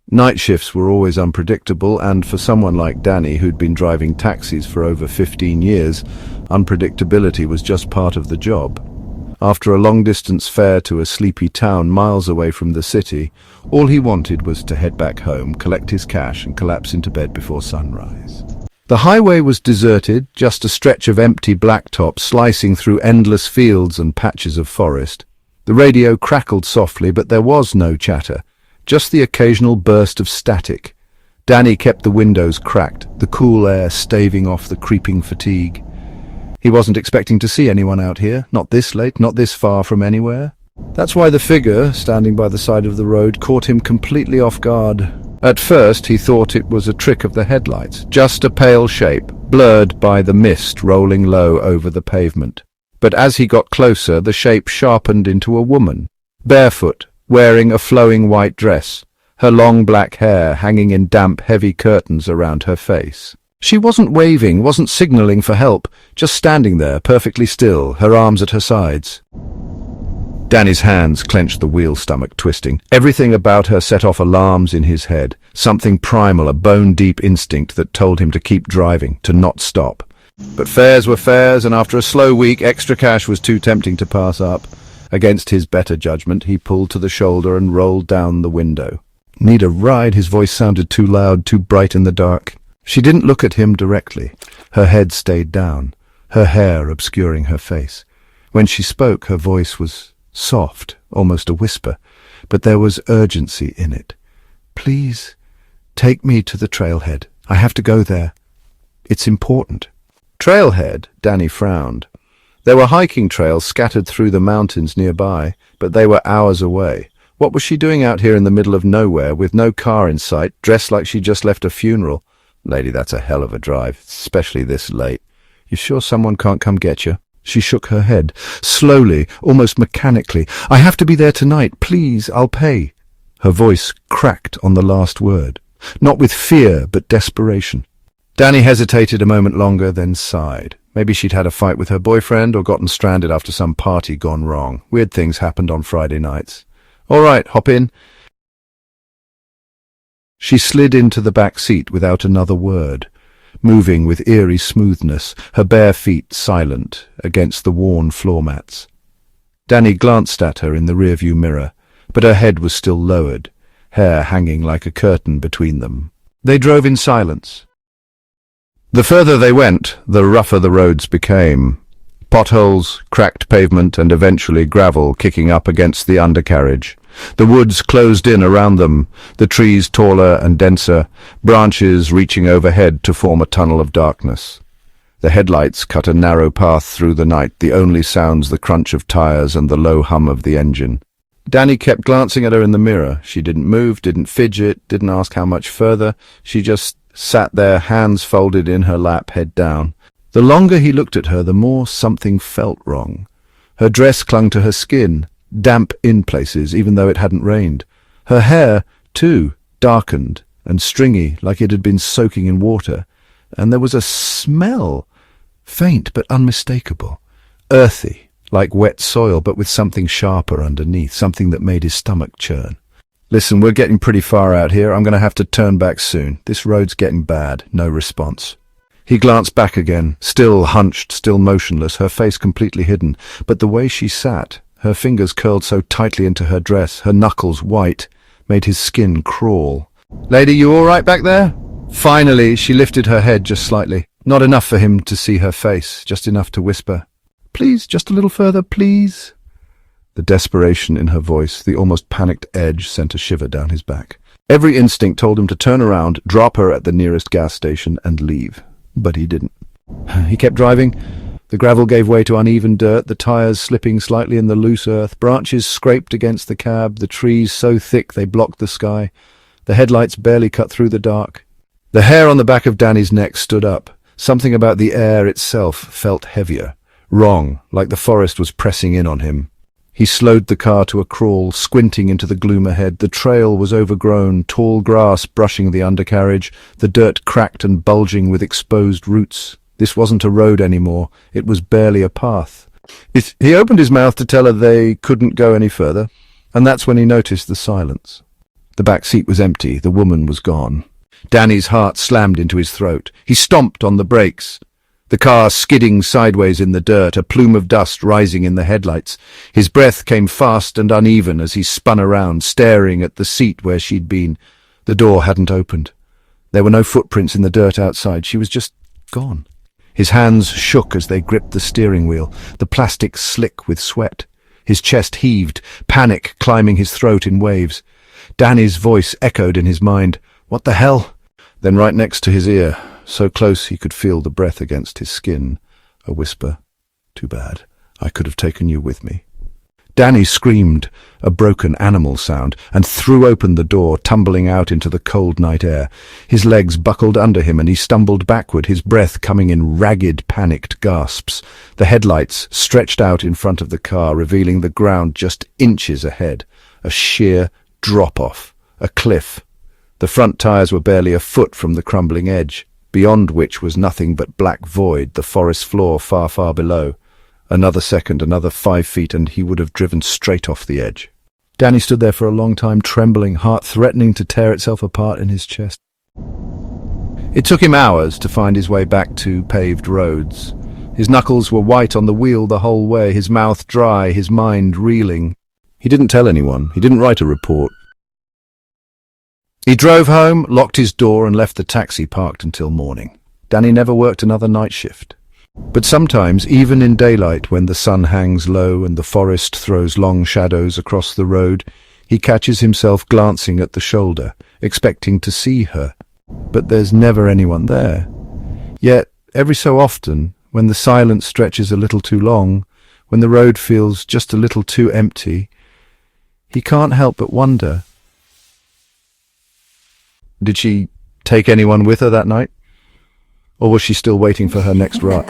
Night shifts were always unpredictable, and for someone like Danny, who'd been driving taxis for over 15 years, unpredictability was just part of the job. After a long-distance fare to a sleepy town miles away from the city, all he wanted was to head back home, collect his cash, and collapse into bed before sunrise. The highway was deserted, just a stretch of empty blacktop slicing through endless fields and patches of forest. The radio crackled softly, but there was no chatter, just the occasional burst of static. Danny kept the windows cracked, the cool air staving off the creeping fatigue. He wasn't expecting to see anyone out here, not this late, not this far from anywhere. That's why the figure, standing by the side of the road, caught him completely off guard. At first he thought it was a trick of the headlights, just a pale shape, blurred by the mist rolling low over the pavement. But as he got closer, the shape sharpened into a woman, barefoot, wearing a flowing white dress, her long black hair hanging in damp, heavy curtains around her face. She wasn't waving, wasn't signaling for help, just standing there, perfectly still, her arms at her sides. Danny's hands clenched the wheel, stomach twisting. Everything about her set off alarms in his head, something primal, a bone-deep instinct that told him to keep driving, to not stop. But fares were fares, and after a slow week, extra cash was too tempting to pass up. Against his better judgment, he pulled to the shoulder and rolled down the window. "Need a ride?" His voice sounded too loud, too bright in the dark. She didn't look at him directly. Her head stayed down, her hair obscuring her face. When she spoke, her voice was soft, almost a whisper, but there was urgency in it. "Please, take me to the trailhead. I have to go there. It's important." Trailhead? Danny frowned. There were hiking trails scattered through the mountains nearby, but they were hours away. What was she doing out here in the middle of nowhere, with no car in sight, dressed like she just left a funeral? "Lady, that's a hell of a drive, especially this late. You sure someone can't come get you?" She shook her head, slowly, almost mechanically. "I have to be there tonight. Please, I'll pay." Her voice cracked on the last word, not with fear, but desperation. Danny hesitated a moment longer, then sighed. Maybe she'd had a fight with her boyfriend or gotten stranded after some party gone wrong. Weird things happened on Friday nights. "All right, hop in." She slid into the back seat without another word, moving with eerie smoothness, her bare feet silent against the worn floor mats. Danny glanced at her in the rearview mirror, but her head was still lowered, hair hanging like a curtain between them. They drove in silence. The further they went, the rougher the roads became. Potholes, cracked pavement, and eventually gravel kicking up against the undercarriage. The woods closed in around them, the trees taller and denser, branches reaching overhead to form a tunnel of darkness. The headlights cut a narrow path through the night, the only sounds the crunch of tires and the low hum of the engine. Danny kept glancing at her in the mirror. She didn't move, didn't fidget, didn't ask how much further. She just sat there, hands folded in her lap, head down. The longer he looked at her, the more something felt wrong. Her dress clung to her skin, damp in places, even though it hadn't rained. Her hair, too, darkened and stringy, like it had been soaking in water. And there was a smell, faint but unmistakable, earthy, like wet soil, but with something sharper underneath, something that made his stomach churn. "Listen, we're getting pretty far out here. I'm going to have to turn back soon. This road's getting bad." No response. He glanced back again, still hunched, still motionless, her face completely hidden. But the way she sat, her fingers curled so tightly into her dress, her knuckles white, made his skin crawl. "Lady, you all right back there?" Finally, she lifted her head just slightly. Not enough for him to see her face, just enough to whisper, "Please, just a little further, please." The desperation in her voice, the almost panicked edge, sent a shiver down his back. Every instinct told him to turn around, drop her at the nearest gas station, and leave. But he didn't. He kept driving. The gravel gave way to uneven dirt, the tires slipping slightly in the loose earth, branches scraped against the cab, the trees so thick they blocked the sky. The headlights barely cut through the dark. The hair on the back of Danny's neck stood up. Something about the air itself felt heavier, wrong, like the forest was pressing in on him. He slowed the car to a crawl, squinting into the gloom ahead. The trail was overgrown, tall grass brushing the undercarriage, the dirt cracked and bulging with exposed roots. This wasn't a road anymore. It was barely a path. He opened his mouth to tell her they couldn't go any further, and that's when he noticed the silence. The back seat was empty. The woman was gone. Danny's heart slammed into his throat. He stomped on the brakes. The car skidding sideways in the dirt, a plume of dust rising in the headlights. His breath came fast and uneven as he spun around, staring at the seat where she'd been. The door hadn't opened. There were no footprints in the dirt outside. She was just gone. His hands shook as they gripped the steering wheel, the plastic slick with sweat. His chest heaved, panic climbing his throat in waves. Danny's voice echoed in his mind. "What the hell?" Then right next to his ear, so close he could feel the breath against his skin, a whisper. "Too bad. I could have taken you with me." Danny screamed, a broken animal sound, and threw open the door, tumbling out into the cold night air. His legs buckled under him and he stumbled backward, his breath coming in ragged, panicked gasps. The headlights stretched out in front of the car, revealing the ground just inches ahead. A sheer drop-off, a cliff. The front tires were barely a foot from the crumbling edge, beyond which was nothing but black void, the forest floor far, far below. Another second, another 5 feet, and he would have driven straight off the edge. Danny stood there for a long time, trembling, heart threatening to tear itself apart in his chest. It took him hours to find his way back to paved roads. His knuckles were white on the wheel the whole way, his mouth dry, his mind reeling. He didn't tell anyone. He didn't write a report. He drove home, locked his door, and left the taxi parked until morning. Danny never worked another night shift. But sometimes, even in daylight, when the sun hangs low and the forest throws long shadows across the road, he catches himself glancing at the shoulder, expecting to see her. But there's never anyone there. Yet, every so often, when the silence stretches a little too long, when the road feels just a little too empty, he can't help but wonder. Did she take anyone with her that night? Or was she still waiting for her next ride?